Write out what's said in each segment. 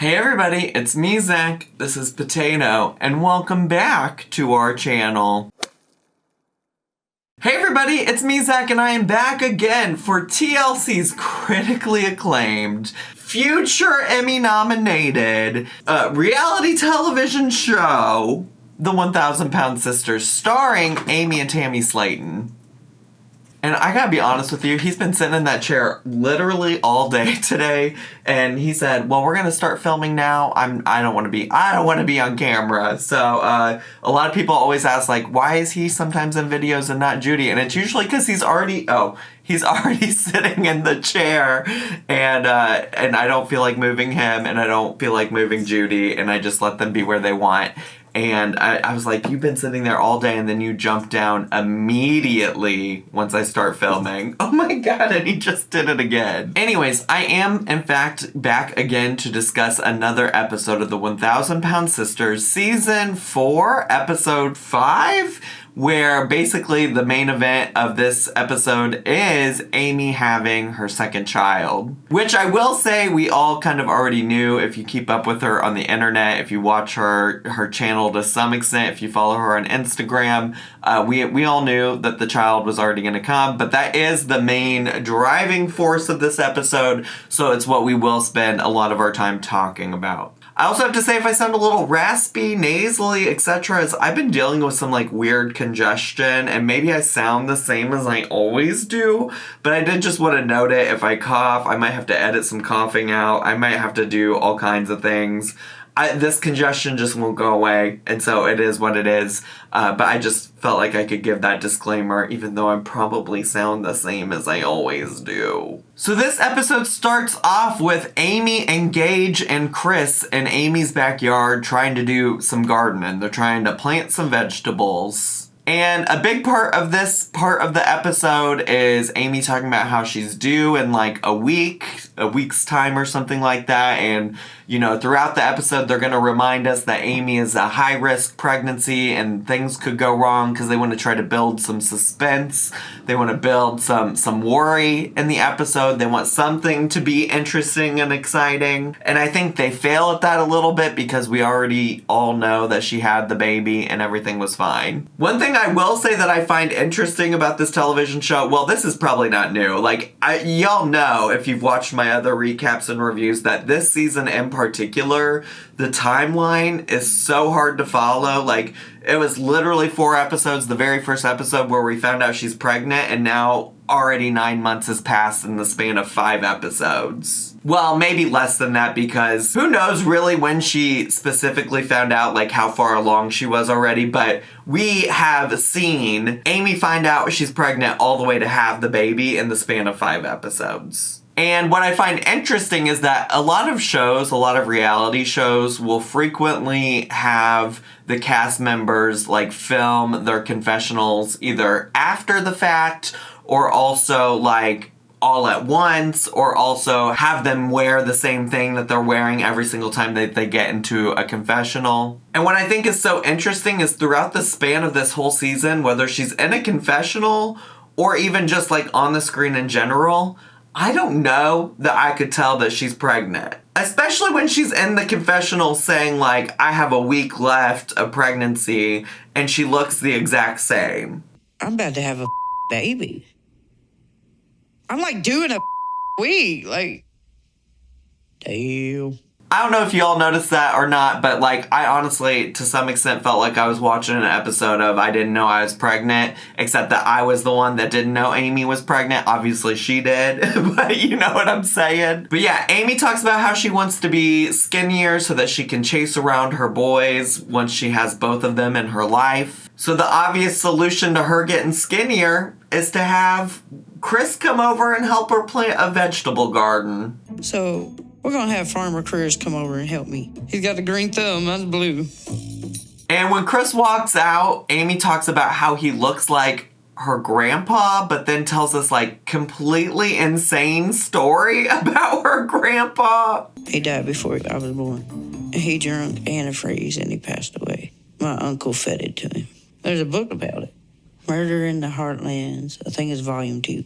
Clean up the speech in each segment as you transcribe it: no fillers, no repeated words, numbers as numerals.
Hey everybody, it's me, Zach. This is Potato, and welcome back to our channel. Hey everybody, it's me, Zach, and I am back again for TLC's critically acclaimed, future Emmy-nominated reality television show, The 1,000 Pound Sisters, starring Amy and Tammy SLATON. And I gotta be honest with you, he's been sitting in that chair literally all day today, and he said, well, we're gonna start filming now. I don't wanna be on camera. So, a lot of people always ask, like, why is he sometimes in videos and not Judy? And it's usually because he's already sitting in the chair, and I don't feel like moving him, and I don't feel like moving Judy, and I just let them be where they want. And I was like, you've been sitting there all day, and then you jump down immediately once I start filming. Oh my god, and he just did it again. Anyways, I am, in fact, back again to discuss another episode of The 1,000 Pound Sisters, Season 4, Episode 5, where basically the main event of this episode is Amy having her second child. Which I will say we all kind of already knew if you keep up with her on the internet, if you watch her channel to some extent, if you follow her on Instagram, we all knew that the child was already going to come, but that is the main driving force of this episode, so it's what we will spend a lot of our time talking about. I also have to say, if I sound a little raspy, nasally, etc., is I've been dealing with some, like, weird congestion, and maybe I sound the same as I always do, but I did just want to note it. If I cough, I might have to edit some coughing out. I might have to do all kinds of things. This congestion just won't go away, and so it is what it is, but I just felt like I could give that disclaimer, even though I probably sound the same as I always do. So this episode starts off with Amy, Gage, and Chris in Amy's backyard trying to do some gardening. They're trying to plant some vegetables. And a big part of this part of the episode is Amy talking about how she's due in like a week's time or something like that. And, you know, throughout the episode, they're going to remind us that Amy is a high-risk pregnancy and things could go wrong because they want to try to build some suspense. They want to build some worry in the episode. They want something to be interesting and exciting. And I think they fail at that a little bit because we already all know that she had the baby and everything was fine. One thing I will say that I find interesting about this television show, well, this is probably not new. Like, y'all know, if you've watched my other recaps and reviews, that this season in particular, the timeline is so hard to follow. Like, it was literally 4 episodes, the very first episode where we found out she's pregnant, and now already 9 months has passed in the span of 5 episodes. Well, maybe less than that, because who knows really when she specifically found out, like, how far along she was already, but we have seen Amy find out she's pregnant all the way to have the baby in the span of 5 episodes. And what I find interesting is that a lot of reality shows will frequently have the cast members, like, film their confessionals either after the fact or also, like, all at once, or also have them wear the same thing that they're wearing every single time they get into a confessional. And what I think is so interesting is throughout the span of this whole season, whether she's in a confessional or even just like on the screen in general, I don't know that I could tell that she's pregnant. Especially when she's in the confessional saying, like, I have a week left of pregnancy, and she looks the exact same. I'm about to have a baby. I'm like doing a week, like, damn. I don't know if y'all noticed that or not, but, like, I honestly, to some extent, felt like I was watching an episode of I Didn't Know I Was Pregnant, except that I was the one that didn't know Amy was pregnant. Obviously, she did, but you know what I'm saying. But yeah, Amy talks about how she wants to be skinnier so that she can chase around her boys once she has both of them in her life. So the obvious solution to her getting skinnier is to have Chris come over and help her plant a vegetable garden. So we're going to have Farmer Chris come over and help me. He's got a green thumb, mine's blue. And when Chris walks out, Amy talks about how he looks like her grandpa, but then tells us, like, completely insane story about her grandpa. He died before I was born. He drank antifreeze and he passed away. My uncle fed it to him. There's a book about it. Murder in the Heartlands. I think it's volume 2.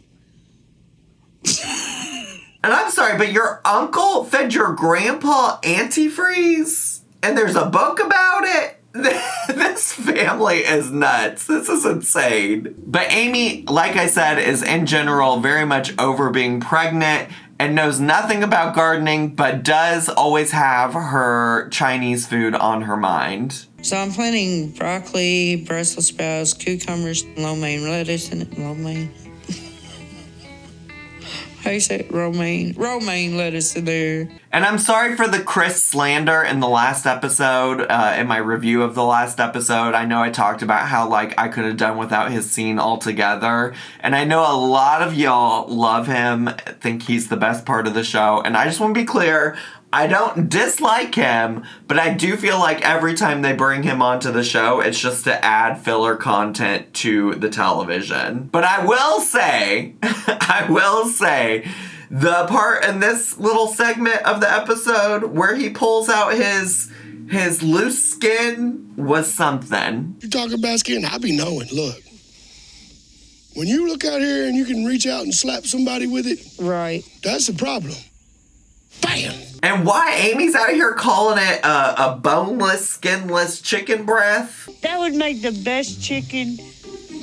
And I'm sorry, but your uncle fed your grandpa antifreeze? And there's a book about it? This family is nuts. This is insane. But Amy, like I said, is in general very much over being pregnant and knows nothing about gardening, but does always have her Chinese food on her mind. So I'm planting broccoli, Brussels sprouts, cucumbers, lo mein lettuce, and lo mein. How you say it? Romaine lettuce in there. And I'm sorry for the Chris slander in the last episode, in my review of the last episode. I know I talked about how, like, I could have done without his scene altogether. And I know a lot of y'all love him, think he's the best part of the show. And I just want to be clear, I don't dislike him, but I do feel like every time they bring him onto the show, it's just to add filler content to the television. But I will say, the part in this little segment of the episode where he pulls out his loose skin was something. You talking about skin? I be knowing. Look, when you look out here and you can reach out and slap somebody with it, Right. that's the problem. Bam! And why Amy's out here calling it a boneless, skinless chicken breath? That would make the best chicken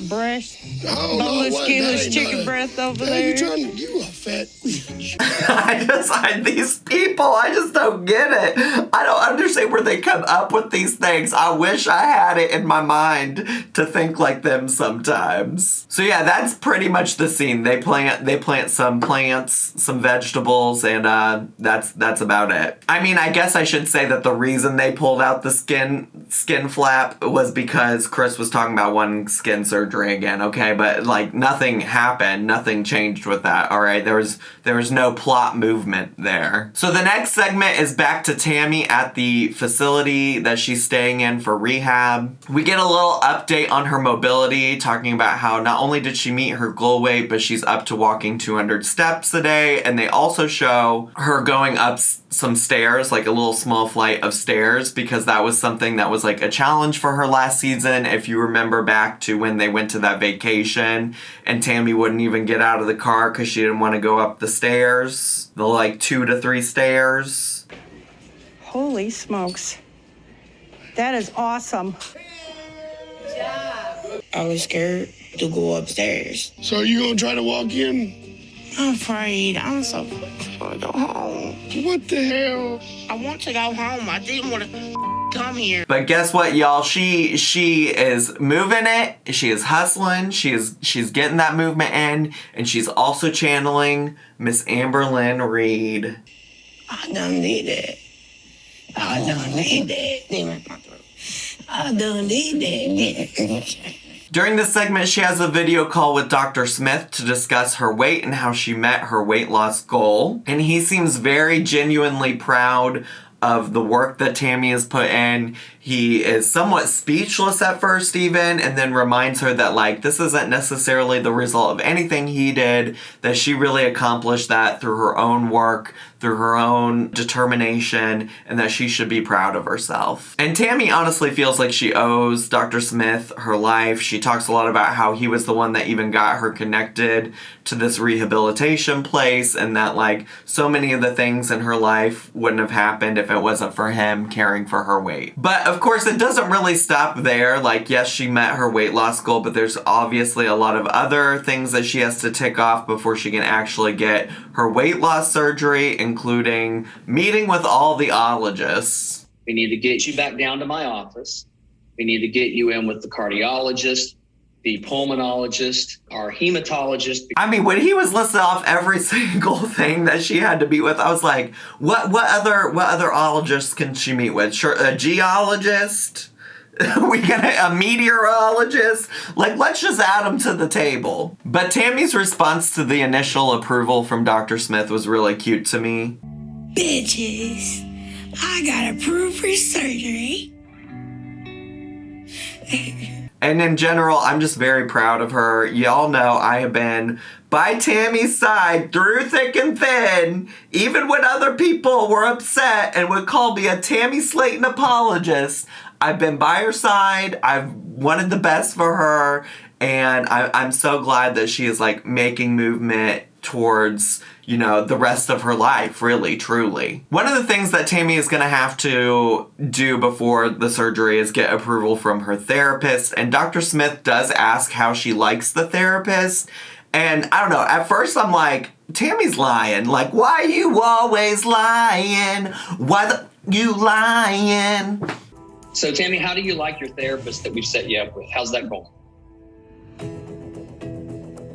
breast. Oh, Boneless, no, skinless that ain't chicken none. breast over Hey, there. you a fat bitch. These people, I just don't get it. I don't understand where they come up with these things. I wish I had it in my mind to think like them sometimes. So yeah, that's pretty much the scene. They plant some plants, some vegetables, and that's about it. I mean, I guess I should say that the reason they pulled out the skin flap was because Chris was talking about one skin surgery again, okay? But like nothing happened, nothing changed with that, all right? There was no plot movement there. So the next segment is back to Tammy at the facility that she's staying in for rehab. We get a little update on her mobility, talking about how not only did she meet her goal weight, but she's up to walking 200 steps a day. And they also show her going up some stairs, like a little small flight of stairs, because that was something that was like a challenge for her last season. If you remember back to when they went to that vacation and Tammy wouldn't even get out of the car because she didn't want to go up the stairs, the like 2 to 3 stairs. Holy smokes. That is awesome. I was scared to go upstairs. So you gonna try to walk in? I'm afraid. I'm so afraid to go home. What the hell? I want to go home. I didn't want to come here. But guess what, y'all? She is moving it. She is hustling. She's getting that movement in, and she's also channeling Miss Amber Lynn Reed. I don't need it. I don't need it. I don't need it. During this segment, she has a video call with Dr. Smith to discuss her weight and how she met her weight loss goal. And he seems very genuinely proud of the work that Tammy has put in. He is somewhat speechless at first even, and then reminds her that like this isn't necessarily the result of anything he did, that she really accomplished that through her own work, through her own determination, and that she should be proud of herself. And Tammy honestly feels like she owes Dr. Smith her life. She talks a lot about how he was the one that even got her connected to this rehabilitation place, and that like so many of the things in her life wouldn't have happened if it wasn't for him caring for her weight. But of course it doesn't really stop there. Like yes, she met her weight loss goal, but there's obviously a lot of other things that she has to tick off before she can actually get her weight loss surgery, including meeting with all the ologists. We need to get you back down to my office. We need to get you in with the cardiologist, the pulmonologist, our hematologist. I mean, when he was listing off every single thing that she had to meet with, I was like, what other ologists can she meet with? Sure, a geologist? We got a meteorologist? Like, let's just add them to the table. But Tammy's response to the initial approval from Dr. Smith was really cute to me. Bitches, I got approved for surgery. And in general, I'm just very proud of her. Y'all know I have been by Tammy's side through thick and thin, even when other people were upset and would call me a Tammy SLATON apologist. I've been by her side. I've wanted the best for her. And I'm so glad that she is like making movement towards, you know, the rest of her life, really, truly. One of the things that Tammy is going to have to do before the surgery is get approval from her therapist. And Dr. Smith does ask how she likes the therapist. And I don't know, at first I'm like, Tammy's lying. Like, why you always lying? Why you lying? So, Tammy, how do you like your therapist that we've set you up with? How's that going?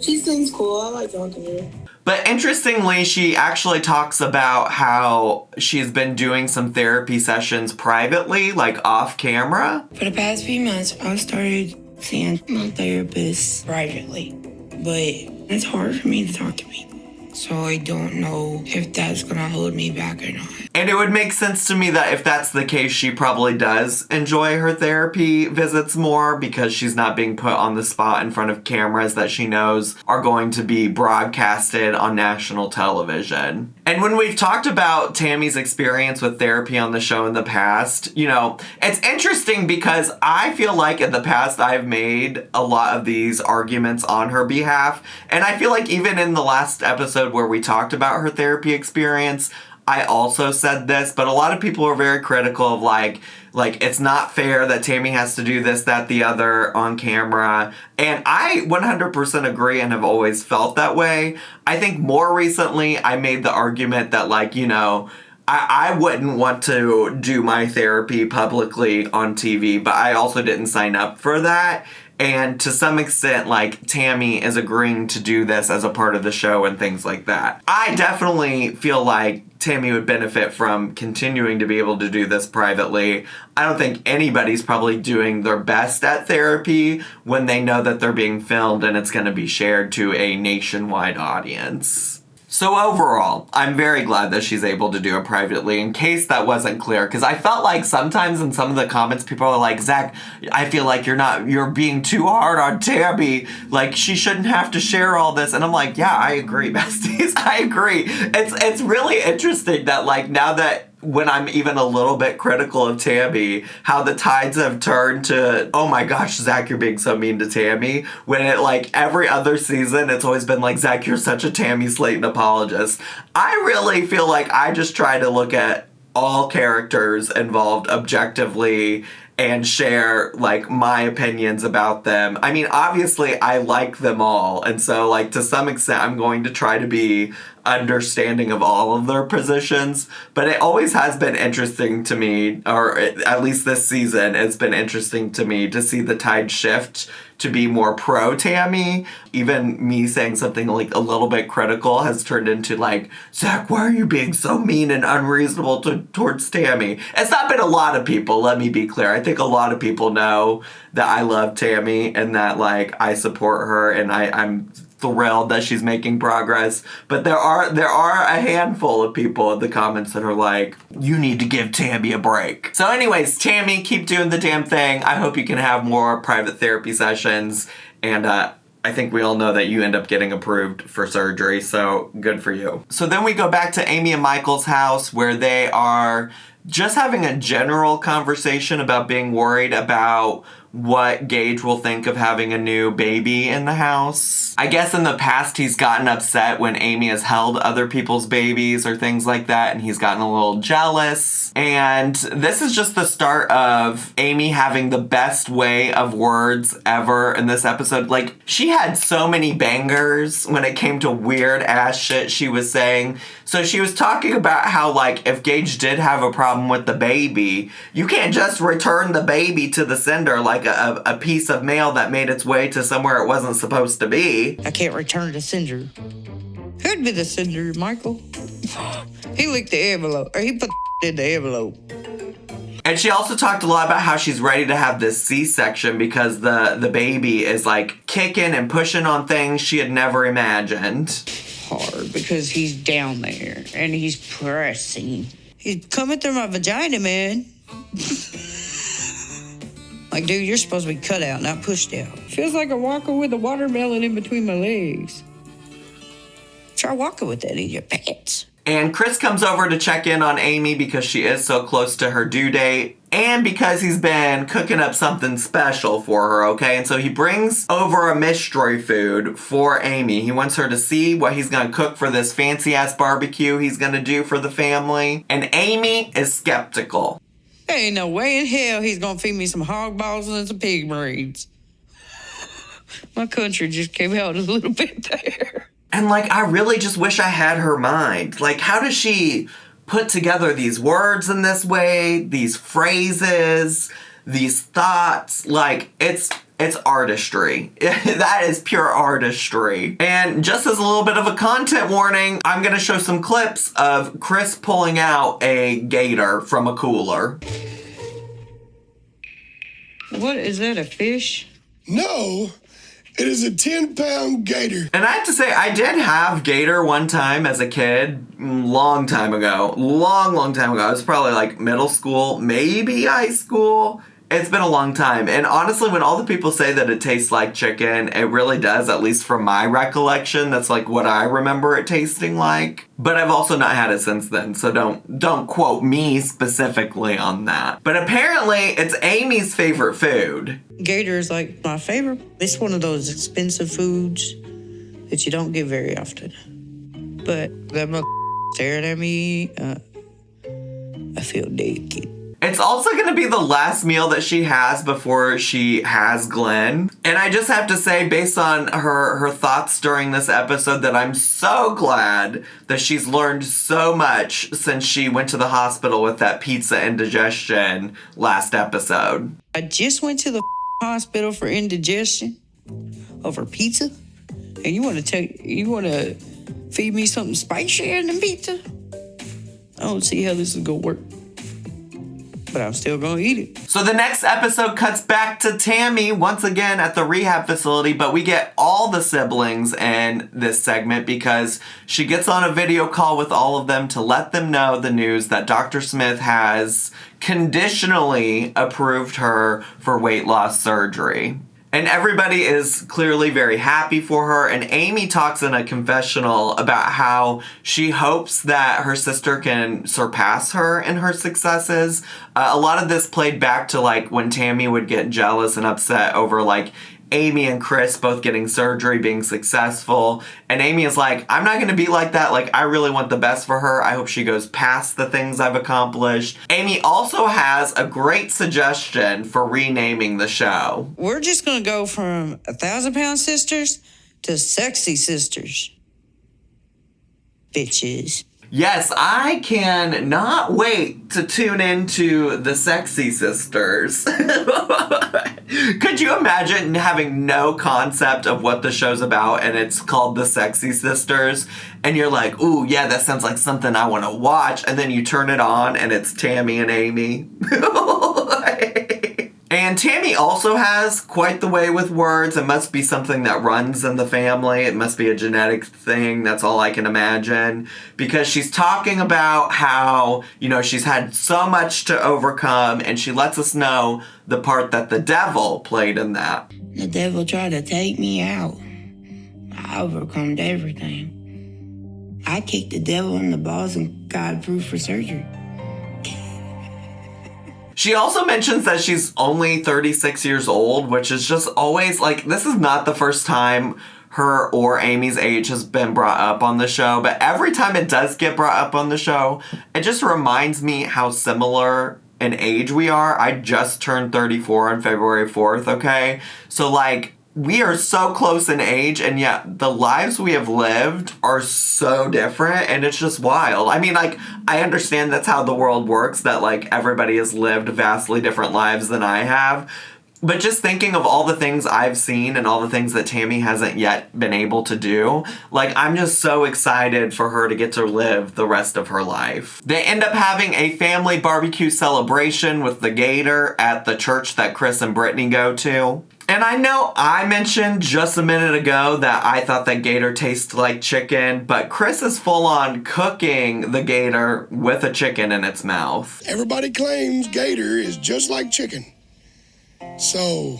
She seems cool. I like talking to her. But interestingly, she actually talks about how she's been doing some therapy sessions privately, like off camera. For the past few months, I've started seeing my therapist privately. But it's hard for me to talk to people. So I don't know if that's going to hold me back or not. And it would make sense to me that if that's the case, she probably does enjoy her therapy visits more because she's not being put on the spot in front of cameras that she knows are going to be broadcasted on national television. And when we've talked about Tammy's experience with therapy on the show in the past, you know, it's interesting because I feel like in the past I've made a lot of these arguments on her behalf. And I feel like even in the last episode where we talked about her therapy experience, I also said this, but a lot of people are very critical of like it's not fair that Tammy has to do this, that, the other on camera. And I 100% agree and have always felt that way. I think more recently I made the argument that like, you know, I wouldn't want to do my therapy publicly on TV, but I also didn't sign up for that. And to some extent, like, Tammy is agreeing to do this as a part of the show and things like that. I definitely feel like Tammy would benefit from continuing to be able to do this privately. I don't think anybody's probably doing their best at therapy when they know that they're being filmed and it's going to be shared to a nationwide audience. So overall, I'm very glad that she's able to do it privately, in case that wasn't clear, because I felt like sometimes in some of the comments people are like, Zach, I feel like you're being too hard on Tammy, like she shouldn't have to share all this. And I'm like, yeah, I agree, besties, I agree. It's really interesting that like now that when I'm even a little bit critical of Tammy, how the tides have turned to, oh my gosh, Zach, you're being so mean to Tammy. When it, like, every other season, it's always been like, Zach, you're such a Tammy Slayton apologist. I really feel like I just try to look at all characters involved objectively and share, like, my opinions about them. I mean, obviously, I like them all. And so, like, to some extent, I'm going to try to be understanding of all of their positions. But it always has been interesting to me, or at least this season, it's been interesting to me to see the tide shift to be more pro Tammy. Even me saying something like a little bit critical has turned into like, Zach, why are you being so mean and unreasonable towards Tammy? It's not been a lot of people, let me be clear. I think a lot of people know that I love Tammy and that like I support her and I'm thrilled that she's making progress. But there are a handful of people in the comments that are like, you need to give Tammy a break. So anyways, Tammy, keep doing the damn thing. I hope you can have more private therapy sessions. And I think we all know that you end up getting approved for surgery. So good for you. So then we go back to Amy and Michael's house where they are just having a general conversation about being worried about what Gage will think of having a new baby in the house. I guess in the past he's gotten upset when Amy has held other people's babies or things like that, and he's gotten a little jealous. And this is just the start of Amy having the best way of words ever in this episode. Like, she had so many bangers when it came to weird ass shit she was saying. So she was talking about how, like, if Gage did have a problem with the baby, you can't just return the baby to the sender like a piece of mail that made its way to somewhere it wasn't supposed to be. I can't return the sender. Who'd be the sender, Michael? He licked the envelope, or he put in the envelope. And she also talked a lot about how she's ready to have this C-section because the baby is like kicking and pushing on things she had never imagined. Hard because he's down there and he's pressing. He's coming through my vagina, man. Like, dude, you're supposed to be cut out, not pushed out. Feels like a walker with a watermelon in between my legs. Try walking with that in your pants. And Chris comes over to check in on Amy because she is so close to her due date. And because he's been cooking up something special for her, okay? And so he brings over a mystery food for Amy. He wants her to see what he's gonna cook for this fancy-ass barbecue he's gonna do for the family. And Amy is skeptical. There ain't no way in hell he's gonna feed me some hog balls and some pig brains. My country just came out a little bit there. And, like, I really just wish I had her mind. Like, how does she put together these words in this way, these phrases, these thoughts? Like, it's artistry. That is pure artistry. And just as a little bit of a content warning, I'm gonna show some clips of Chris pulling out a gator from a cooler. What, is that a fish? No, it is a 10-pound gator. And I have to say, I did have gator one time as a kid, long time ago. Long time ago. I was probably like middle school, maybe high school. It's been a long time. And honestly, when all the people say that it tastes like chicken, it really does, at least from my recollection. That's like what I remember it tasting like. But I've also not had it since then, so don't quote me specifically on that. But apparently, it's Amy's favorite food. Gator is like my favorite. It's one of those expensive foods that you don't get very often. But that mother staring at me, I feel naked. It's also going to be the last meal that she has before she has Glenn. And I just have to say, based on her thoughts during this episode, that I'm so glad that she's learned so much since she went to the hospital with that pizza indigestion last episode. I just went to the hospital for indigestion over pizza. And you want to feed me something spicier than pizza? I don't see how this is going to work. But I'm still gonna eat it. So the next episode cuts back to Tammy once again at the rehab facility, but we get all the siblings in this segment because she gets on a video call with all of them to let them know the news that Dr. Smith has conditionally approved her for weight loss surgery. And everybody is clearly very happy for her. And Amy talks in a confessional about how she hopes that her sister can surpass her in her successes. A lot of this played back to like when Tammy would get jealous and upset over like Amy and Chris both getting surgery, being successful. And Amy is like, I'm not going to be like that. Like, I really want the best for her. I hope she goes past the things I've accomplished. Amy also has a great suggestion for renaming the show. We're just going to go from 1,000-pound sisters to sexy sisters. Bitches. Yes, I can not wait to tune into the Sexy Sisters. Could you imagine having no concept of what the show's about and it's called the Sexy Sisters? And you're like, ooh, yeah, that sounds like something I want to watch. And then you turn it on and it's Tammy and Amy. And Tammy also has quite the way with words. It must be something that runs in the family. It must be a genetic thing. That's all I can imagine. Because she's talking about how, you know, she's had so much to overcome, and she lets us know the part that the devil played in that. The devil tried to take me out. I overcome everything. I kicked the devil in the balls and got approved for surgery. She also mentions that she's only 36 years old, which is just always, like, this is not the first time her or Amy's age has been brought up on the show, but every time it does get brought up on the show, it just reminds me how similar in age we are. I just turned 34 on February 4th, okay? So, like, we are so close in age, and yet the lives we have lived are so different, and it's just wild. I mean, like, I understand that's how the world works, that, like, everybody has lived vastly different lives than I have. But just thinking of all the things I've seen and all the things that Tammy hasn't yet been able to do, like, I'm just so excited for her to get to live the rest of her life. They end up having a family barbecue celebration with the gator at the church that Chris and Brittany go to. And I know I mentioned just a minute ago that I thought that gator tastes like chicken, but Chris is full on cooking the gator with a chicken in its mouth. Everybody claims gator is just like chicken. So,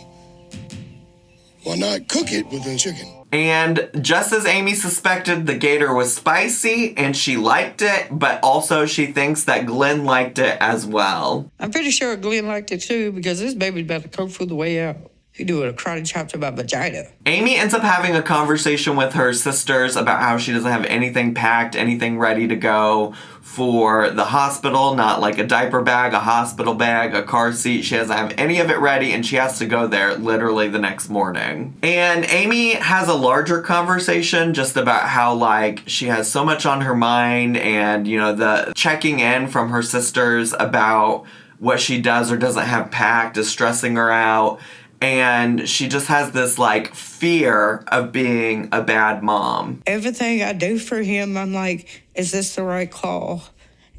why not cook it with a chicken? And just as Amy suspected, the gator was spicy and she liked it, but also she thinks that Glenn liked it as well. I'm pretty sure Glenn liked it too because this baby's about to cook food the way out. He doing a karate chop to my vagina. Amy ends up having a conversation with her sisters about how she doesn't have anything packed, anything ready to go for the hospital, not like a diaper bag, a hospital bag, a car seat. She doesn't have any of it ready and she has to go there literally the next morning. And Amy has a larger conversation just about how like she has so much on her mind and, you know, the checking in from her sisters about what she does or doesn't have packed is stressing her out. And she just has this, like, fear of being a bad mom. Everything I do for him, I'm like, is this the right call?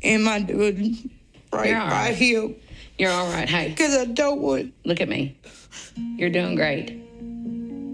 Am I doing right by him? You're all right. Hey. Because I don't want... Look at me. You're doing great.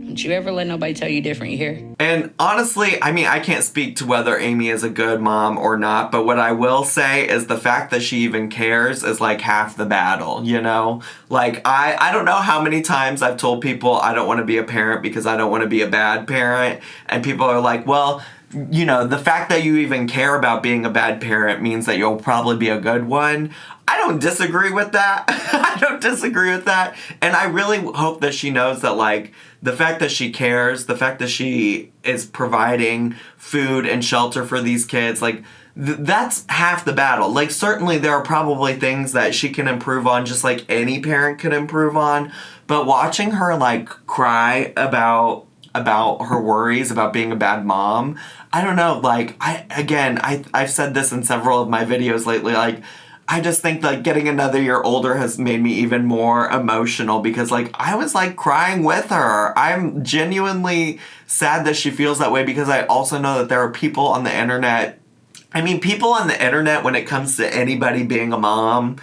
Don't you ever let nobody tell you different, you hear? And honestly, I mean, I can't speak to whether Amy is a good mom or not, but what I will say is the fact that she even cares is like half the battle, you know? Like, I don't know how many times I've told people I don't want to be a parent because I don't want to be a bad parent, and people are like, well, you know, the fact that you even care about being a bad parent means that you'll probably be a good one. I don't disagree with that. I don't disagree with that. And I really hope that she knows that, like, the fact that she cares, the fact that she is providing food and shelter for these kids, like, that's half the battle. Like, certainly there are probably things that she can improve on just like any parent could improve on. But watching her, like, cry about her worries about being a bad mom, I don't know, like, I've said this in several of my videos lately, like, I just think like getting another year older has made me even more emotional because like I was like crying with her. I'm genuinely sad that she feels that way because I also know that there are people on the internet. I mean, people on the internet, when it comes to anybody being a mom,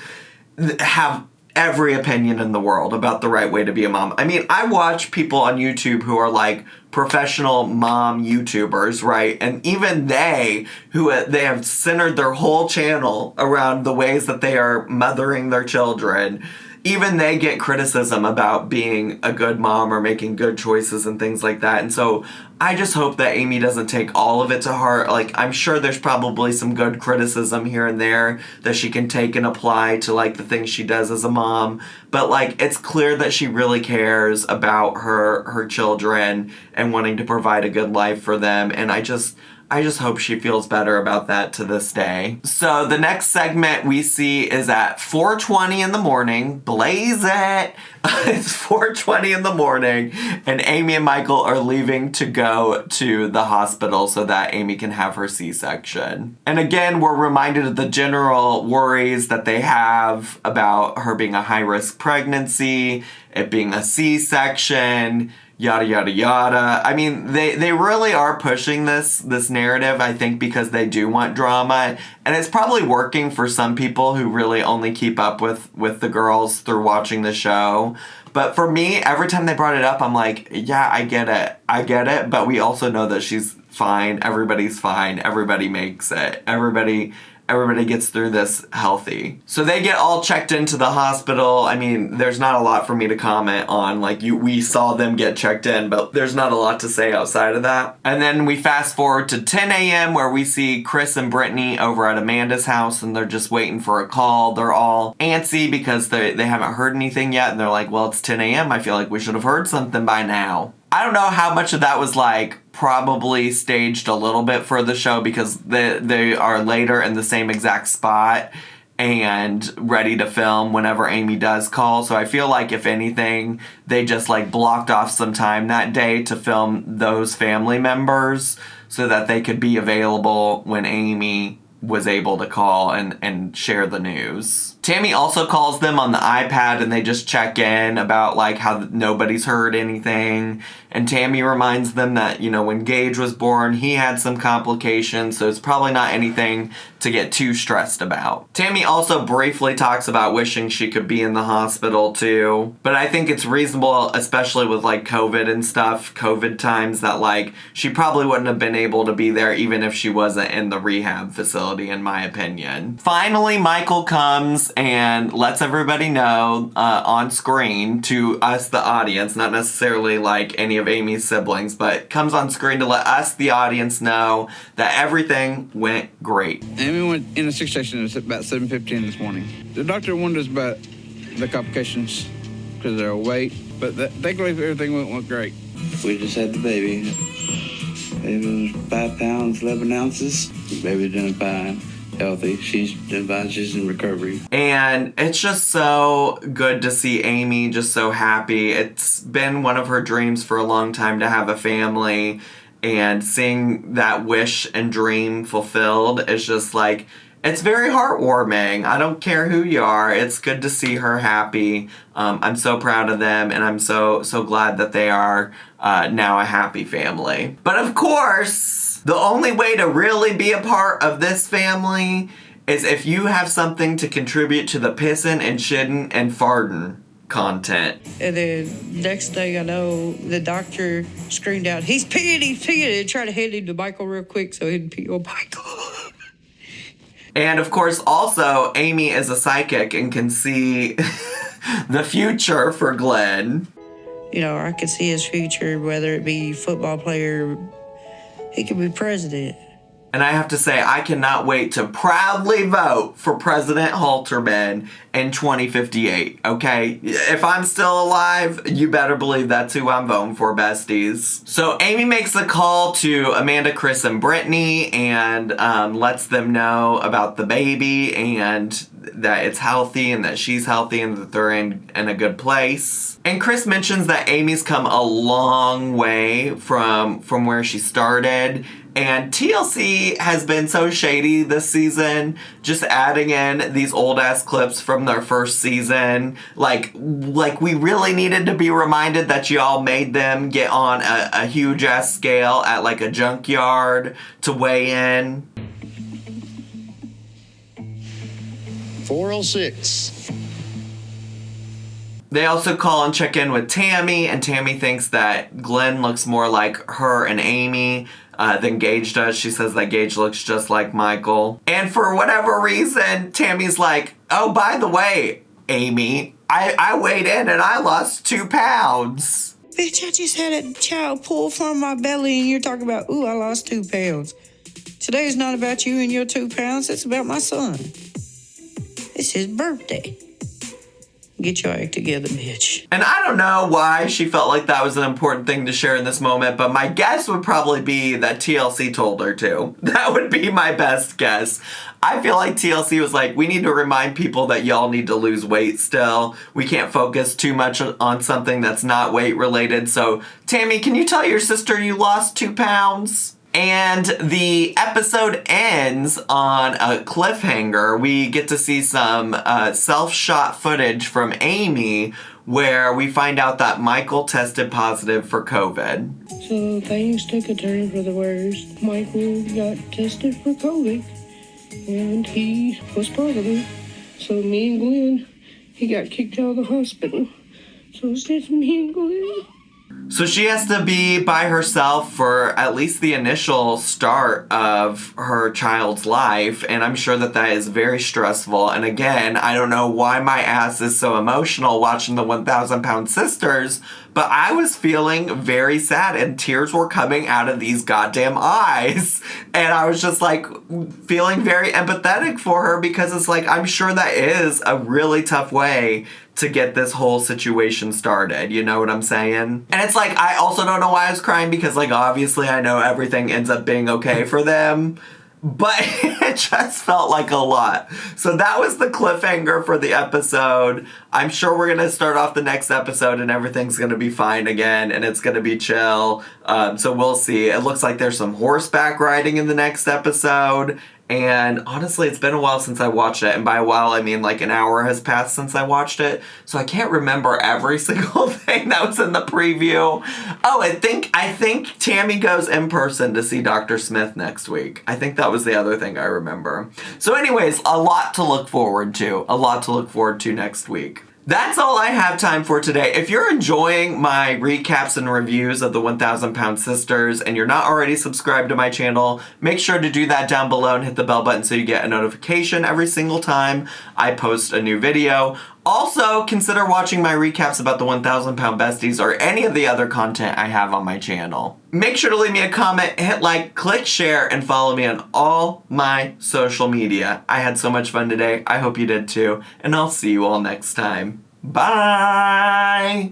have every opinion in the world about the right way to be a mom. I mean, I watch people on YouTube who are like professional mom YouTubers, right? And even they have centered their whole channel around the ways that they are mothering their children. Even they get criticism about being a good mom or making good choices and things like that. And so I just hope that Amy doesn't take all of it to heart. Like, I'm sure there's probably some good criticism here and there that she can take and apply to, like, the things she does as a mom. But, like, it's clear that she really cares about her children and wanting to provide a good life for them. And I just hope she feels better about that to this day. So the next segment we see is at 4:20 in the morning. Blaze it! It's 4:20 in the morning, and Amy and Michael are leaving to go to the hospital so that Amy can have her C-section. And again, we're reminded of the general worries that they have about her being a high-risk pregnancy, it being a C-section, yada, yada, yada. I mean, they really are pushing this narrative, I think, because they do want drama. And it's probably working for some people who really only keep up with the girls through watching the show. But for me, every time they brought it up, I'm like, yeah, I get it. But we also know that she's fine. Everybody's fine. Everybody makes it. Everybody gets through this healthy. So they get all checked into the hospital. I mean, there's not a lot for me to comment on. Like, we saw them get checked in, but there's not a lot to say outside of that. And then we fast forward to 10 a.m. where we see Chris and Brittany over at Amanda's house, and they're just waiting for a call. They're all antsy because they haven't heard anything yet, and they're like, well, it's 10 a.m. I feel like we should have heard something by now. I don't know how much of that was like probably staged a little bit for the show because they are later in the same exact spot and ready to film whenever Amy does call. So I feel like if anything, they just like blocked off some time that day to film those family members so that they could be available when Amy was able to call and share the news. Tammy also calls them on the iPad and they just check in about like how nobody's heard anything. And Tammy reminds them that, you know, when Gage was born, he had some complications, so it's probably not anything to get too stressed about. Tammy also briefly talks about wishing she could be in the hospital too. But I think it's reasonable, especially with like COVID and stuff, COVID times, that like she probably wouldn't have been able to be there even if she wasn't in the rehab facility, in my opinion. Finally, Michael comes comes and lets everybody know on screen to us, the audience, not necessarily like any of Amy's siblings, but comes on screen to let us, the audience, know that everything went great. Amy went in a C-section at about 7:15 this morning. The doctor warned us about the complications because of their weight, but thankfully everything went great. We just had the baby. It was 5 pounds, 11 ounces. The baby's doing fine, healthy. She's doing fine, she's in recovery. And it's just so good to see Amy just so happy. It's been one of her dreams for a long time to have a family, and seeing that wish and dream fulfilled is just like, it's very heartwarming. I don't care who you are. It's good to see her happy. I'm so proud of them, and I'm so glad that they are now a happy family. But of course, the only way to really be a part of this family is if you have something to contribute to the pissin' and shittin' and fartin' content. And then next thing I know, the doctor screamed out, he's peeing, and tried to hand him to Michael real quick so he didn't pee on Michael. And of course, also, Amy is a psychic and can see the future for Glenn. You know, I could see his future, whether it be football player, he could be president. And I have to say, I cannot wait to proudly vote for President Halterman in 2058, okay? If I'm still alive, you better believe that's who I'm voting for, besties. So Amy makes a call to Amanda, Chris, and Brittany and lets them know about the baby and that it's healthy and that she's healthy and that they're in a good place. And Chris mentions that Amy's come a long way from where she started. And TLC has been so shady this season, just adding in these old-ass clips from their first season. Like we really needed to be reminded that y'all made them get on a huge-ass scale at like a junkyard to weigh in. 406. They also call and check in with Tammy, and Tammy thinks that Glenn looks more like her and Amy than Gage does. She says that Gage looks just like Michael. And for whatever reason, Tammy's like, oh, by the way, Amy, I weighed in and I lost 2 pounds. Bitch, I just had a child pull from my belly and you're talking about, ooh, I lost 2 pounds. Today is not about you and your 2 pounds. It's about my son. It's his birthday. Get your act together, bitch. And I don't know why she felt like that was an important thing to share in this moment, but my guess would probably be that TLC told her to. That would be my best guess. I feel like TLC was like, we need to remind people that y'all need to lose weight still. We can't focus too much on something that's not weight related. So, Tammy, can you tell your sister you lost 2 pounds? And the episode ends on a cliffhanger. We get to see some self-shot footage from Amy where we find out that Michael tested positive for COVID. So things took a turn for the worst. Michael got tested for COVID, and he was part of it. So me and Glenn, he got kicked out of the hospital. So it's just me and Glenn. So she has to be by herself for at least the initial start of her child's life, and I'm sure that is very stressful. And again, I don't know why my ass is so emotional watching the 1,000 Pound Sisters, but I was feeling very sad and tears were coming out of these goddamn eyes. And I was just like feeling very empathetic for her because it's like, I'm sure that is a really tough way to get this whole situation started, you know what I'm saying? And it's like, I also don't know why I was crying because like obviously I know everything ends up being okay for them, but it just felt like a lot. So that was the cliffhanger for the episode. I'm sure we're gonna start off the next episode and everything's gonna be fine again and it's gonna be chill. So we'll see. It looks like there's some horseback riding in the next episode. And honestly, it's been a while since I watched it. And by a while, I mean like an hour has passed since I watched it. So I can't remember every single thing that was in the preview. Oh, I think Tammy goes in person to see Dr. Smith next week. I think that was the other thing I remember. So anyways, a lot to look forward to. A lot to look forward to next week. That's all I have time for today. If you're enjoying my recaps and reviews of the 1,000 Pound Sisters and you're not already subscribed to my channel, make sure to do that down below and hit the bell button so you get a notification every single time I post a new video. Also, consider watching my recaps about the 1,000 Pound Besties or any of the other content I have on my channel. Make sure to leave me a comment, hit like, click share, and follow me on all my social media. I had so much fun today. I hope you did too. And I'll see you all next time. Bye!